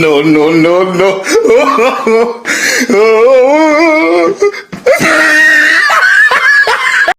No, no, no, no.